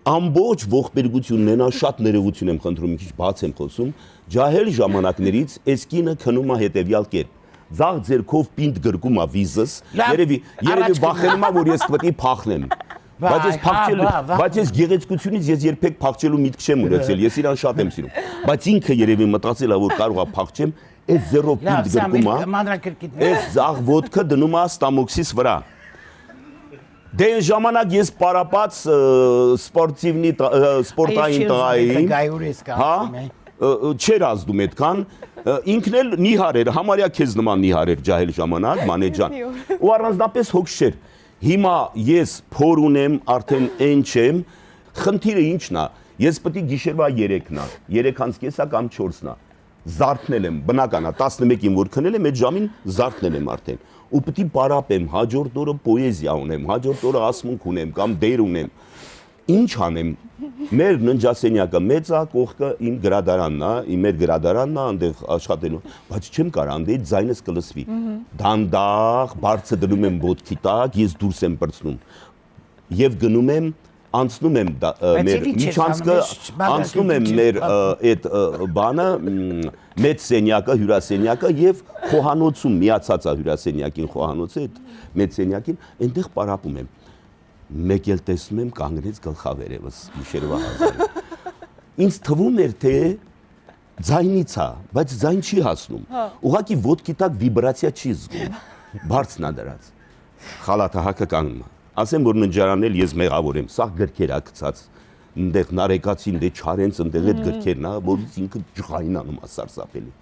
ամբողջ ողբերգություն ունենա, շատ ներողություն եմ խնդրում, մի քիչ բաց եմ խոսում, ջահել ժամանակներից այս կինը քնում է հետևյալ կերպ։ Ձախ ձեռքով պինդ գրկում է վիզս, երևի վախենում է, որ ես պետք է փախնեմ։ Բայց ես գեղեցկությունից ես երբեք փախչելու միտք չեմ ունեցել, ես իրան շատ եմ սիրում։ Բայց ինքը երևի մտածել է, որ կարող է փախչեմ, այս ձեռով պինդ գրկում է, այս ձախ ոտքը դնում է ստամոքսիս վրա։ Դե այն ժամանակ ես պարապած սպորտային տղային, չեր ազդում այդքան, ինքն էլ նիհար էր, համարյա քեզ նման նիհար էր ջահել ժամանակ, մանեջան, ու առանձնապես հոգս չէր։ Հիմա ես փոր ունեմ, արդեն այն չեմ, խնդիրը ինչն է, ես պետք է գիշերվա 3-ն է, 3:30 կամ 4-ն է, զարթնել եմ, բնական է, 11-ին որ քնել եմ, այդ ժամին զարթնել եմ արդեն, ու պետք է պարապեմ, հաջորդ օրը պոեզիա ունեմ, հաջորդ օրը ասմունք ունեմ կամ դեր ունեմ, ինչ անեմ, մեր ննջասենյակը մեծ է, կողքը իմ գրադարանն է, մեր գրադարանն է, այնտեղ աշխատելու, բայց չեմ կարող, անդեից ձայնս կլսվի, դանդաղ, բարձր դնում եմ ոտքի տակ, ես դուրս եմ պրծնում, եւ գնում եմ, անցնում եմ մեր միջանցքը, անցնում եմ մեր այդ բանը, մեծ սենյակը, հյուրասենյակը եւ խոհանոցում միացած է հյուրասենյակին, խոհանոցը այդ մեծ սենյակին, այնտեղ պարապում եմ։ Մեկ էլ տեսնում եմ կանգնեց գլխավերևս գիշերվա 1000-ին։ Ինձ թվում էր, թե ձայնից է, բայց ձայն չի հասնում։ Ուղղակի ոտքի տակ վիբրացիա չի զգում։ Բարձն է դրած։ Խալաթահակը կանգնում է։ Ասեմ, որ ննջարանել ես մեղավոր եմ, սա գրքեր է գցած։ Այնտեղ նարեկացին, դե չարենց, այնտեղ այդ գրքերն է, որից ինքը ջղայնանում է սարսափելի։